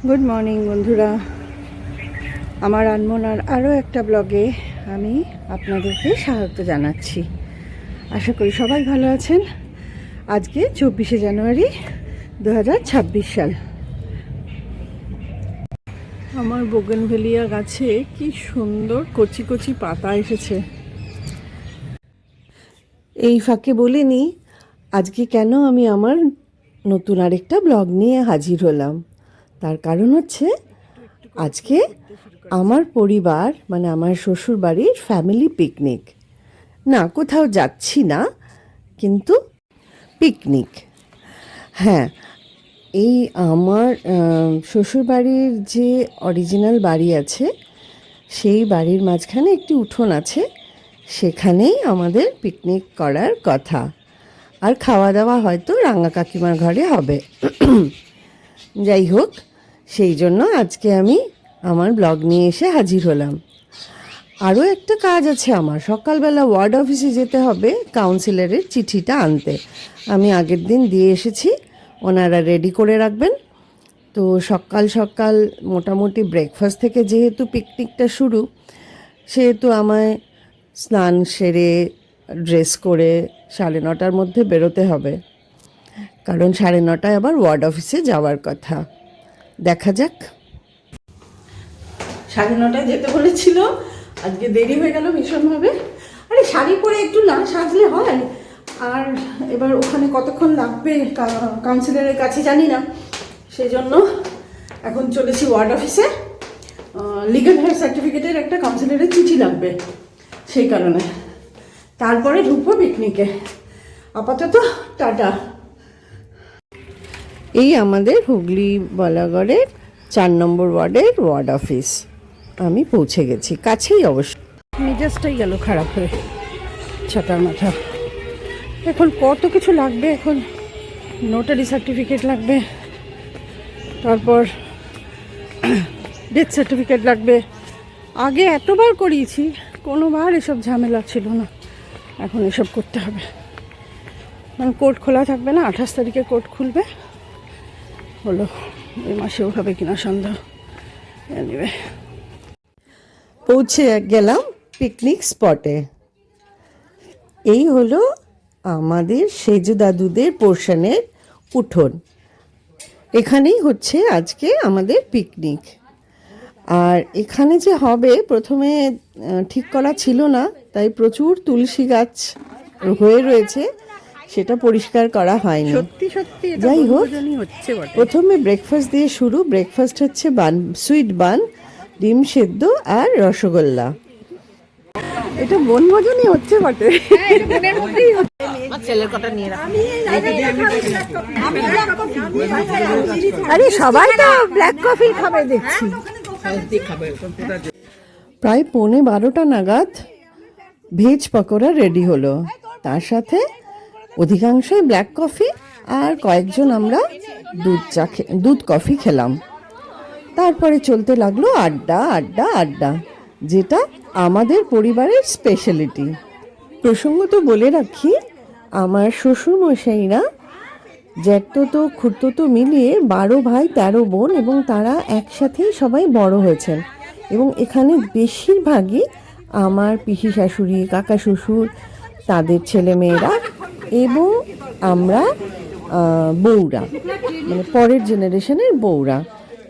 Good morning বন্ধুরা, আমার আনমনার আরও একটা ব্লগে আমি আপনাদেরকে স্বাগত জানাচ্ছি। আশা করি সবাই ভালো আছেন। আজকে 24শে জানুয়ারি 2026 সাল। আমার বোগেনভেলিয়া গাছে কি সুন্দর কচি কচি পাতা এসেছে। এই ফাঁকে বলে নিই আজকে কেন আমি আমার নতুন আরেকটা ব্লগ নিয়ে হাজির হলাম। তার কারণ হচ্ছে আজকে আমার পরিবার মানে আমার শ্বশুর বাড়ির ফ্যামিলি পিকনিক। না, কোথাও যাচ্ছি না, কিন্তু পিকনিক। হ্যাঁ, এই আমার শ্বশুর বাড়ির যে অরিজিনাল বাড়ি আছে সেই বাড়ির মাঝখানে একটি উঠোন আছে, সেখানেই আমাদের পিকনিক করার কথা। আর খাওয়া দাওয়া হয়তো রাঙা কাকিমার ঘরে হবে। যাই হোক, সেই জন্য আজকে আমি আমার ব্লগ নিয়ে এসে হাজির হলাম। আরও একটা কাজ আছে আমার, সকালবেলা ওয়ার্ড অফিসে যেতে হবে কাউন্সিলরের চিঠিটা আনতে। আমি আগের দিন দিয়ে এসেছি, ওনারা রেডি করে রাখবেন। তো সকাল সকাল মোটামুটি ব্রেকফাস্ট থেকে যেহেতু পিকনিকটা শুরু, সেহেতু আমায় স্নান সেরে ড্রেস করে 9:30টার মধ্যে বেরোতে হবে, কারণ 9:30টায় আবার ওয়ার্ড অফিসে যাওয়ার কথা। দেখা যাক। 9:30টায় যেতে বলেছিল, আজকে দেরি হয়ে গেল ভীষণভাবে। আরে শাড়ি পরে একটু না সাজলে হয়? আর এবার ওখানে কতক্ষণ লাগবে কাউন্সিলরের কাছে জানি না, সেই জন্য এখন চলেছি ওয়ার্ড অফিসে। লিগাল হেয়ার সার্টিফিকেটের একটা কাউন্সিলরের চিঠি লাগবে, সেই কারণে। তারপরে ঢুকবো পিকনিকে। আপাতত টাটা। এই আমাদের হুগলি বলাগড়ের 4 নম্বর ওয়ার্ডের ওয়ার্ড অফিস। আমি পৌঁছে গেছি, কাছেই অবশ্য। মেজাজটাই গেল খারাপ হয়ে, ছাতার মাথা। এখন কত কিছু লাগবে, এখন নোটারি সার্টিফিকেট লাগবে, তারপর ডেথ সার্টিফিকেট লাগবে। আগে এতবার করিয়েছি, কোনোবার এসব ঝামেলা ছিল না, এখন এসব করতে হবে। মানে কোর্ট খোলা থাকবে না, 28 তারিখে কোর্ট খুলবে, হলো এই মাসেও হবে কিনা সন্দেহ। এনিওয়ে, পৌঁছে গেলাম পিকনিক স্পটে। এই হলো আমাদের সেজু দাদুদের পোর্শনের উঠোন। এখানেই হচ্ছে আজকে আমাদের পিকনিক। আর এখানে যে হবে প্রথমে ঠিক করা ছিল না, তাই প্রচুর তুলসী গাছ হয়ে রয়েছে, সেটা পরিষ্কার করা হয়নি। সত্যি সত্যি যাই হোক, প্রথমে ব্রেকফাস্ট দিয়ে শুরু। ব্রেকফাস্ট হচ্ছে বান, সুইট বান, ডিম সেদ্ধ আর রসগোল্লা। এটা বনভোজনই হচ্ছে বটে। আরে সবাই তো ব্ল্যাক কফি খাবে দেখছি। প্রায় 11:15 নাগাদ ভেজ পকোড়া রেডি হলো। তার সাথে অধিকাংশই ব্ল্যাক কফি, আর কয়েকজন আমরা দুধ কফি খেলাম। তারপরে চলতে লাগলো আড্ডা আড্ডা আড্ডা, যেটা আমাদের পরিবারের স্পেশালিটি। প্রসঙ্গত বলে রাখি, আমার শ্বশুরমশাইরা জ্যাঠতো খুড়তো মিলিয়ে 12 ভাই 13 বোন, এবং তারা একসাথেই সবাই বড় হয়েছেন। এবং এখানে বেশিরভাগই আমার পিসি শাশুড়ি, কাকা শ্বশুর, তাদের ছেলে মেয়েরা এবং আমরা বউরা, মানে পরের জেনারেশনের বউরা।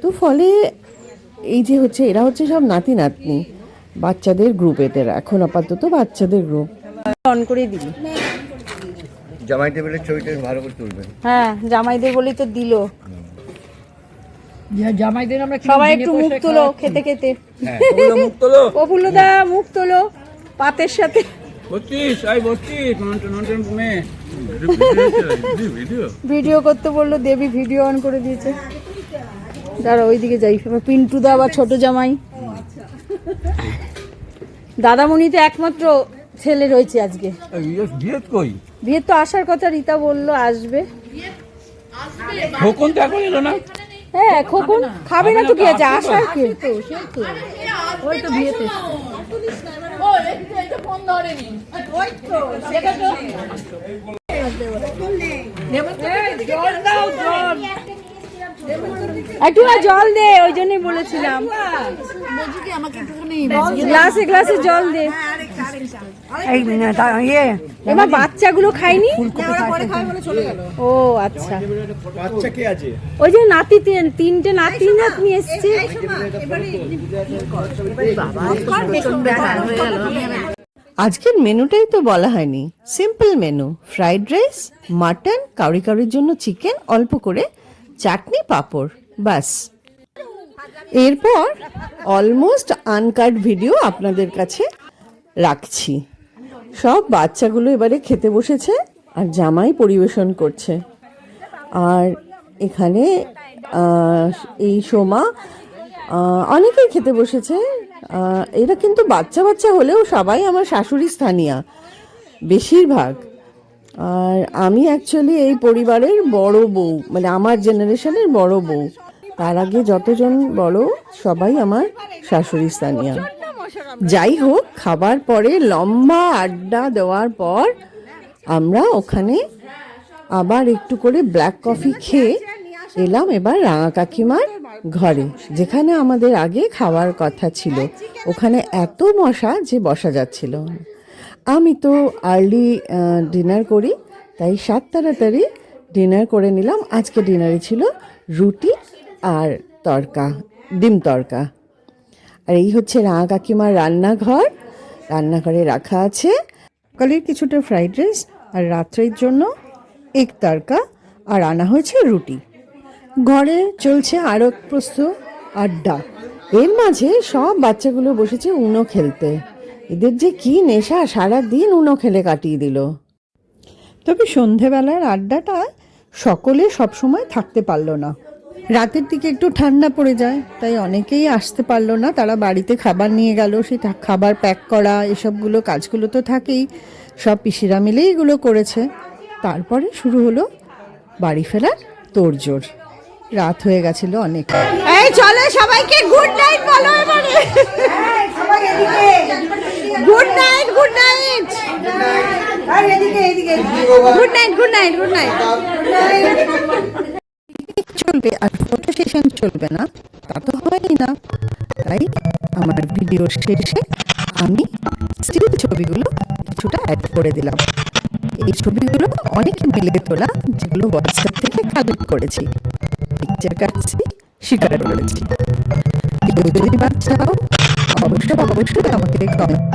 তো ফলে এই যে হচ্ছে, এরা হচ্ছে সব নাতি নাতনি, বাচ্চাদের গ্রুপ। এদের এখন আপাতত বাচ্চাদের গ্রুপ। অন করে দিবি। জামাই টেবিলের ছবিটা ভালো করে তুলবেন। হ্যাঁ, জামাইদের বলেই তো দিল। জামাইদের আমরা সবাই একটু মুখ তোলো খেতে খেতে। মুখ তোলো, প্রফুল্লদা মুখ তোলো পাতের সাথে। ভিডিও করতে বললো, দেবী ভিডিও অন করে দিয়েছে। দাঁড়া, ওইদিকে যাই। পিন্টুদা আবার ছোট জামাই। দাদামণিতে একমাত্র ছেলে রয়েছে আজকে। বিয়ের তো আসার কথা, রীতা বললো আসবে। খোকন তো এখন এলো না। হ্যাঁ, খোকন খাবে না তো কি আছে, আসার কি। ওই তো বিয়েতে একটু জল দে, ওই জন্যই বলেছিলাম গ্লাসে গ্লাসে জল দে। এবার বাচ্চাগুলো খায়নি? ও আচ্ছা, ওই যে নাতি, তিনটে নাতনি এসছে। আজকের মেনুটাই তো বলা হয়নি, simple menu, fried rice, mutton, কাউরি কাউরির জন্য চিকেন, অল্প করে চাটনি, পাঁপড়, বাস। এরপর অলমোস্ট আনকাট ভিডিও আপনাদের কাছে রাখছি। সব বাচ্চাগুলো এবারে খেতে বসেছে আর জামাই পরিবেশন করছে। আর এখানে এই সোমা অনেকেই খেতে বসেছে। এরা কিন্তু বাচ্চা বাচ্চা হলেও সবাই আমার শাশুড়ি স্থানীয়া বেশিরভাগ। আর আমি অ্যাকচুয়ালি এই পরিবারের বড় বউ, মানে আমার জেনারেশনের বড় বউ। তার আগে যতজন বড় সবাই আমার শাশুড়ি স্থানীয়া। যাই হোক, খাবার পরে লম্বা আড্ডা দেওয়ার পর আমরা ওখানে আবার একটু করে ব্ল্যাক কফি খেয়ে এলাম এবার রাঙা কাকিমার ঘরে, যেখানে আমাদের আগে খাওয়ার কথা ছিল। ওখানে এত মশা যে বসা যাচ্ছিল। আমি তো আর্লি ডিনার করি, তাই তাড়াতাড়ি ডিনার করে নিলাম। আজকে ডিনারে ছিল রুটি আর তড়কা, ডিম তড়কা। আর এই হচ্ছে রাঙা কাকিমার রান্নাঘর। রান্নাঘরে রাখা আছে সকালের কিছুটা ফ্রাইড রাইস, আর রাত্রের জন্য এক তড়কা, আর আনা হয়েছে রুটি। ঘরে চলছে আরও এক প্রস্ত আড্ডা। এর মাঝে সব বাচ্চাগুলো বসেছে উনো খেলতে। এদের যে কি নেশা, সারা দিন উনো খেলে কাটিয়ে দিল। তবে সন্ধেবেলার আড্ডাটা সকলে সবসময় থাকতে পারলো না। রাতের দিকে একটু ঠান্ডা পড়ে যায়, তাই অনেকেই আসতে পারলো না। তারা বাড়িতে খাবার নিয়ে গেল, সেই খাবার প্যাক করা এসবগুলো কাজগুলো তো থাকেই। সব পিসিরা মিলেই এগুলো করেছে। তারপরে শুরু হলো বাড়ি ফেরার তোড়জোড়। রাত হয়ে গেছিল অনেক। এই চলে, সবাইকে গুড নাইট বলো এবারে। Good night, good night, good night, good night, good night. চলবে আর ফটো সেশন চলবে না, তা তো হয়ই না। তাই আমার ভিডিওর শেষে আমি স্টিল ছবিগুলো কিছুটা অ্যাড করে দিলাম। এই ছবিগুলো অনেক মিলে তোলা, যেগুলো হোয়াটসঅ্যাপ থেকে কালেক্ট করেছি। পিকচার কাটছি, স্বীকার করেছি। কেউ যদি বাচ্চাও অবশ্যই আমাকে কমেন্ট